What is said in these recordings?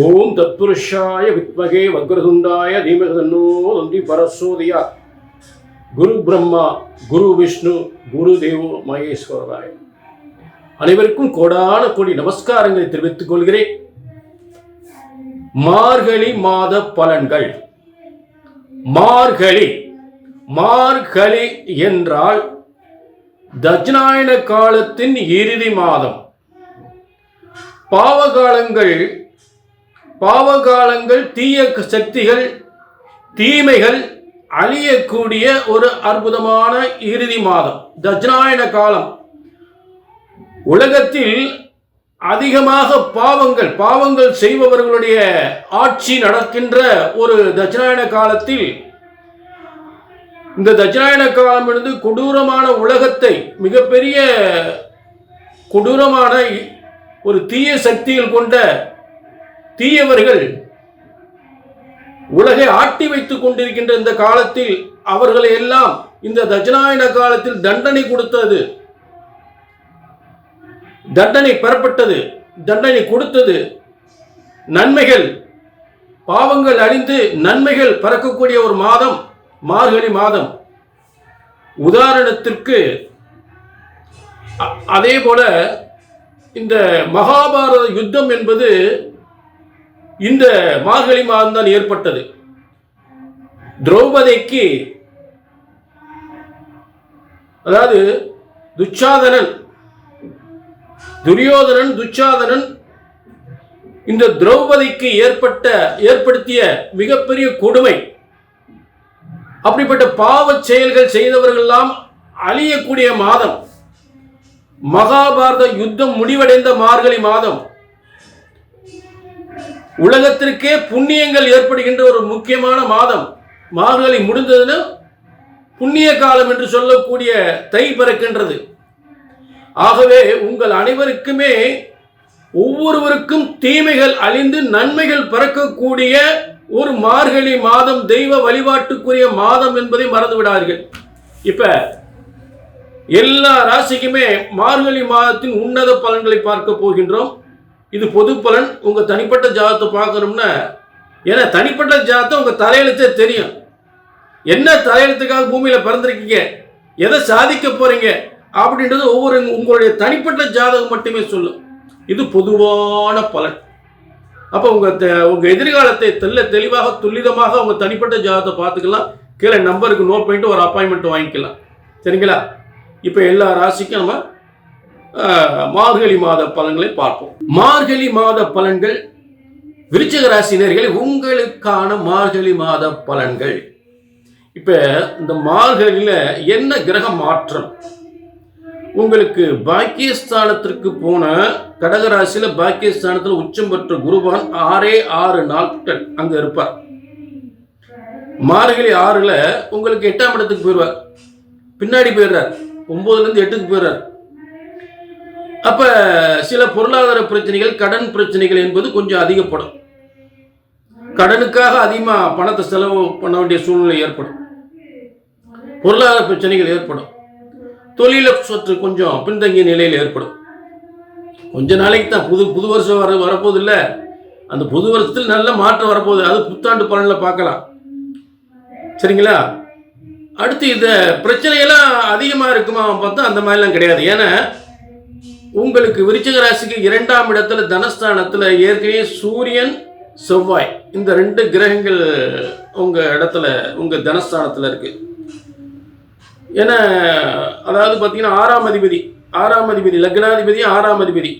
ஓம் தத்புருஷாய வித்மகே வக்ரதுண்டாய தீமகி தன்னோ தந்தி பரசோதியாத். குரு பிரம்மா, குரு விஷ்ணு, குரு தேவோ மகேஸ்வராய. அனைவருக்கும் கோடான கோடி நமஸ்காரங்களை தெரிவித்துக் கொள்கிறேன். மார்கழி மாத பலன்கள். மார்கழி என்றால் தட்சிணாயன காலத்தின் இறுதி மாதம். பாவகாலங்கள் தீய சக்திகள், தீமைகள் அழியக்கூடிய ஒரு அற்புதமான இறுதி மாதம் தட்சிணாயன காலம். உலகத்தில் அதிகமாக பாவங்கள் செய்பவர்களுடைய ஆட்சி நடக்கின்ற ஒரு தட்சிணாயன காலத்தில், இந்த தட்சிணாயன காலம் என்பது கொடூரமான உலகத்தை, மிகப்பெரிய கொடூரமான ஒரு தீய சக்திகள் கொண்ட தீயவர்கள் உலகை ஆட்டி வைத்துக் கொண்டிருக்கின்ற இந்த காலத்தில் அவர்களை எல்லாம் இந்த தட்சிணாயன காலத்தில் தண்டனை கொடுத்தது, தண்டனை பெறப்பட்டது, தண்டனை கொடுத்தது. நன்மைகள், பாவங்கள் அழிந்து நன்மைகள் பறக்கக்கூடிய ஒரு மாதம் மார்கழி மாதம். உதாரணத்திற்கு அதே போல இந்த மகாபாரத யுத்தம் என்பது இந்த மார்கழி மாதம் தான் ஏற்பட்டது. திரௌபதிக்கு, அதாவது துச்சாதனன் இந்த திரௌபதிக்கு ஏற்படுத்திய மிகப்பெரிய கொடுமை. அப்படிப்பட்ட பாவ செயல்கள் செய்தவர்கள் எல்லாம் அழியக்கூடிய மாதம் மகாபாரத யுத்தம் முடிவடைந்த மார்கழி மாதம். உலகத்திற்கே புண்ணியங்கள் ஏற்படுகின்ற ஒரு முக்கியமான மாதம். மார்கழி முடிந்ததுன்னு புண்ணிய காலம் என்று சொல்லக்கூடிய தை பிறக்கின்றது. ஆகவே உங்கள் அனைவருக்குமே, ஒவ்வொருவருக்கும் தீமைகள் அழிந்து நன்மைகள் பிறக்கக்கூடிய ஒரு மார்கழி மாதம், தெய்வ வழிபாட்டுக்குரிய மாதம் என்பதை மறந்து விடாதீர்கள். இப்ப எல்லா ராசிக்குமே மார்கழி மாதத்தின் உன்னத பலன்களை பார்க்க போகின்றோம். இது பொது பலன். உங்க தனிப்பட்ட ஜாதகத்தை பார்க்கணும்னா, ஏன்னா தனிப்பட்ட ஜாதகத்தை உங்க தலையெழுத்தே தெரியும். என்ன தலையெழுத்துக்காக பூமியில பிறந்திருக்கீங்க, எதை சாதிக்க போறீங்க அப்படின்றது உங்களுடைய தனிப்பட்ட ஜாதகம் மட்டுமே சொல்லும். இது பொதுவான பலன். அப்ப உங்க எதிர்காலத்தை தெளிவாக துல்லிதமாக உங்க தனிப்பட்ட ஜாதகத்தை பார்த்துக்கலாம். கீழே நம்பருக்கு நோட் பண்ணிட்டு ஒரு அப்பாயின்மெண்ட் வாங்கிக்கலாம். சரிங்களா? இப்ப எல்லா ராசிக்கும் நம்ம மார்கழி மாத பலன்களை பார்ப்போம். மார்கழி மாத பலன்கள். விருச்சிக ராசினர்கள், உங்களுக்கான மார்கழி மாத பலன்கள். இப்ப இந்த மார்கழியில என்ன கிரக மாற்றம்? உங்களுக்கு பாக்கியஸ்தானத்திற்கு போன கடகராசியில பாக்கியஸ்தானத்தில் உச்சம் பெற்ற குருவான் 6 நாட்கள் அங்க இருப்பார். மார்கழி 6ல உங்களுக்கு 8ஆம் இடத்துக்கு போயிடுவார். பின்னாடி போயிடுறார். 9ல இருந்து 8க்கு போயிடுறார். அப்ப சில பொருளாதார பிரச்சனைகள், கடன் பிரச்சனைகள் என்பது கொஞ்சம் அதிகப்படும். கடனுக்காக அதிகமா பணத்தை செலவு பண்ண வேண்டிய சூழ்நிலை ஏற்படும். பொருளாதார பிரச்சனைகள் ஏற்படும். தொழில சற்று கொஞ்சம் பின்தங்கிய நிலையில் ஏற்படும். கொஞ்ச நாளைக்கு தான் புது வருஷம் வரப்போது இல்லை. அந்த புது வருஷத்தில் நல்ல மாற்றம் வரப்போகுது. அது புத்தாண்டு பலன்ல பார்க்கலாம். சரிங்களா? அடுத்து இந்த பிரச்சனையெல்லாம் அதிகமா இருக்குமா பார்த்தா அந்த மாதிரிலாம் கிடையாது. ஏன்னா உங்களுக்கு விருச்சிக ராசிக்கு 2ஆம் இடத்துல தனஸ்தானத்துல ஏற்கனவே சூரியன், செவ்வாய், இந்த 2 கிரகங்கள் உங்க இடத்துல, உங்க தனஸ்தானத்துல இருக்கு. ஏன்னா அதாவது பார்த்தீங்கன்னா 6ஆம் அதிபதி லக்னாதிபதி, 6ஆம் அதிபதி.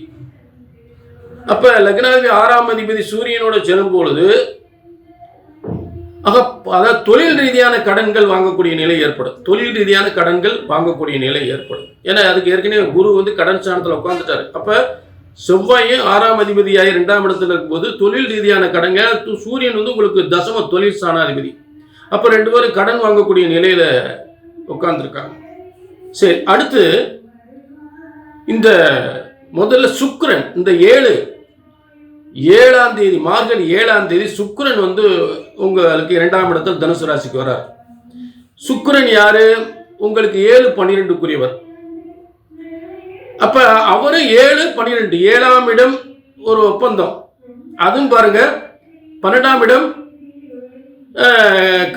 அப்ப லக்னாதிபதி 6ஆம் அதிபதி சூரியனோட செல்லும் பொழுது அதாவது தொழில் ரீதியான கடன்கள் வாங்கக்கூடிய நிலை ஏற்படும். ஏன்னா அதுக்கு ஏற்கனவே குரு கடன் ஸ்தானத்தில் உட்காந்துட்டாரு. அப்ப செவ்வாயும் 6ஆம் அதிபதியாகி 2ஆம் இடத்துல இருக்கும்போது தொழில் ரீதியான கடன்கள். சூரியன் உங்களுக்கு தசம தொழில் ஸ்தானாதிபதி. அப்ப 2 பேரும் கடன் வாங்கக்கூடிய நிலையில உட்கார்ந்துருக்காங்க. சரி, அடுத்து இந்த முதல்ல சுக்கிரன் இந்த 7ஆம் தேதி, மார்கழி 7ஆம் தேதி சுக்கிரன் உங்களுக்கு 2ஆம் இடத்தில் தனுசு ராசிக்கு வர்றார். சுக்கிரன் யாரு? உங்களுக்கு 7-12க்குரியவர். அப்ப அவரு 7-12, 7ஆம் இடம் ஒரு ஒப்பந்தம். அதுவும் பாருங்க 12ஆம் இடம்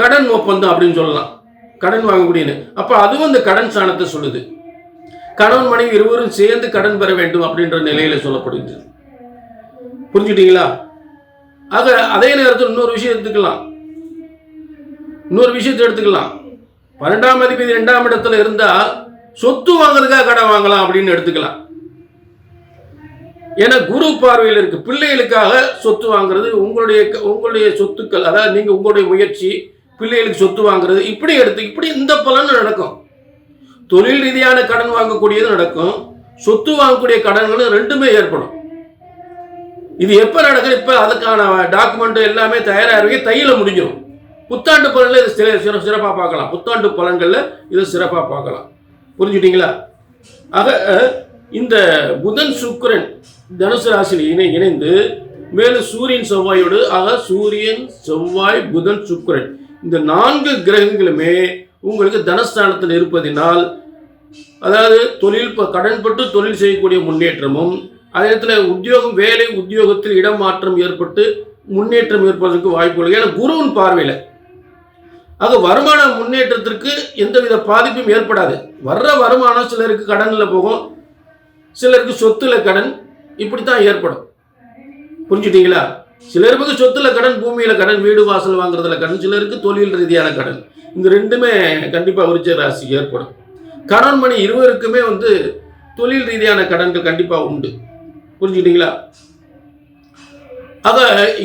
கடன் ஒப்பந்தம் அப்படின்னு சொல்லலாம், கடன் வாங்கக்கூடியது. அப்ப அதுவும் இந்த கடன் ஸ்தானத்தை சொல்லுது. கணவன் மனைவி இருவரும் சேர்ந்து கடன் பெற வேண்டும் அப்படின்ற நிலையில சொல்லப்படுகிறது. புரிஞ்சுட்டீங்களா? ஆக அதே நேரத்தில் இன்னொரு விஷயத்தை எடுத்துக்கலாம். 12ஆம் அதிபதி 2ஆம் இடத்துல இருந்தா சொத்து வாங்குறதுக்காக கடன் வாங்கலாம் அப்படின்னு எடுத்துக்கலாம். ஏன்னா குரு பார்வையில் இருக்கு. பிள்ளைகளுக்காக சொத்து வாங்குறது, உங்களுடைய சொத்துக்கள், அதாவது நீங்க உங்களுடைய முயற்சி, பிள்ளைகளுக்கு சொத்து வாங்குறது, இப்படி இந்த பலன் நடக்கும். தொழில் ரீதியான கடன் வாங்கக்கூடியது நடக்கும், சொத்து வாங்கக்கூடிய கடன்களும் ரெண்டுமே ஏற்படும். இது எப்ப நடக்குது? இப்ப அதுக்கான டாக்குமெண்ட் எல்லாமே தயாராக தையில முடிஞ்சிடும். புத்தாண்டு பலன்ல இது சிறப்பாக பார்க்கலாம். புத்தாண்டு பலன்கள்ல இது சிறப்பாக பார்க்கலாம். புரிஞ்சுட்டீங்களா? ஆக இந்த புதன் சுக்கிரன் தனுசு ராசியில் இணைந்து மேலும் சூரியன் செவ்வாயோடு, ஆக சூரியன் செவ்வாய் புதன் சுக்கிரன் இந்த 4 கிரகங்களுமே உங்களுக்கு தனஸ்தானத்தில் இருப்பதினால், அதாவது கடன்பட்டு தொழில் செய்யக்கூடிய முன்னேற்றமும், அதே நேரத்தில் உத்தியோகம், வேலை உத்தியோகத்தில் இடமாற்றம் ஏற்பட்டு முன்னேற்றம் ஏற்பதற்கு வாய்ப்புகள். ஏன்னா குருவின் பார்வையில் ஆக வருமான முன்னேற்றத்திற்கு எந்தவித பாதிப்பும் ஏற்படாது. வர்ற வருமானம் சிலருக்கு கடனில் போகும், சிலருக்கு சொத்துல கடன், இப்படித்தான் ஏற்படும். புரிஞ்சுட்டீங்களா? சிலருக்கு சொத்துல கடன், பூமியில கடன், வீடு வாசல் வாங்குறதுல கடன், சிலருக்கு தொழில் ரீதியான கடன். இந்த ரெண்டுமே கண்டிப்பாக விருச்சிக ராசிக்கு ஏற்படும். கணவன் மணி இருவருக்குமே தொழில் ரீதியான கடன்கள் கண்டிப்பாக உண்டு. புரிஞ்சுட்டீங்களா? ஆக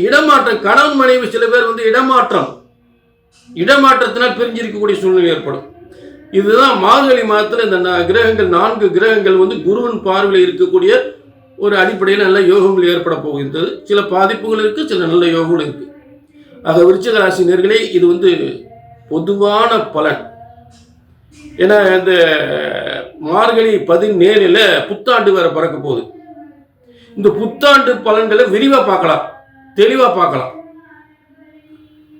இடமாற்றம், கணவன் மனைவி சில பேர் இடமாற்றத்தினால் பிரிஞ்சிருக்கக்கூடிய சூழ்நிலை ஏற்படும். இதுதான் மார்கழி மாதத்தில் இந்த கிரகங்கள் 4 கிரகங்கள் குருவின் பார்வையில் இருக்கக்கூடிய ஒரு அடிப்படையில் நல்ல யோகங்கள் ஏற்பட போகின்றது. சில பாதிப்புகள் இருக்கு, சில நல்ல யோகங்கள் இருக்கு. ஆக விருச்சிக ராசி நேயர்களே, இது பொதுவான பலன். ஏன்னா இந்த மார்கழி 17 புத்தாண்டு வர பிறக்க போகுது. இந்த புத்தாண்டு பலன்களை விரிவாக பார்க்கலாம், தெளிவாக பார்க்கலாம்.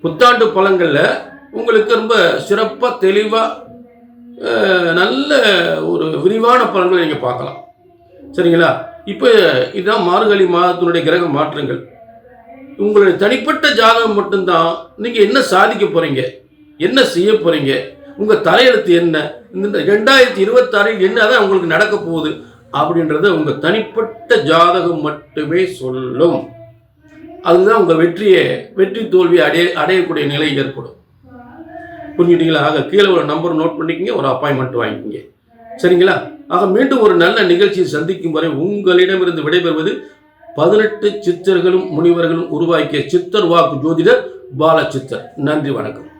புத்தாண்டு பலன்களில் உங்களுக்கு ரொம்ப சிறப்பாக தெளிவாக நல்ல ஒரு விரிவான பலன்களை நீங்கள் பார்க்கலாம். சரிங்களா? இப்போ இதுதான் மார்கழி மாதத்தினுடைய கிரக மாற்றங்கள். உங்களுடைய தனிப்பட்ட ஜாதகம் மட்டும்தான் நீங்கள் என்ன சாதிக்க போகிறீங்க, என்ன செய்ய போகிறீங்க, உங்கள் தலையெழுத்து என்ன, இந்த 2026 என்னதான் உங்களுக்கு நடக்க போகுது அப்படின்றத உங்கள் தனிப்பட்ட ஜாதகம் மட்டுமே சொல்லும். அதுதான் உங்கள் வெற்றி தோல்வியை அடையக்கூடிய நிலை ஏற்படும். புரிஞ்சுட்டீங்களா? ஆக கீழே ஒரு நம்பர் நோட் பண்ணிக்கிங்க, ஒரு அப்பாயின்மெண்ட் வாங்கிக்கிங்க. சரிங்களா? ஆக மீண்டும் ஒரு நல்ல நிகழ்ச்சியை சந்திக்கும் வரை உங்களிடமிருந்து விடைபெறுவது 18 சித்தர்களும் முனிவர்களும் உருவாக்கிய சித்தர் வாக்கு ஜோதிடர் பாலச்சித்தர். நன்றி, வணக்கம்.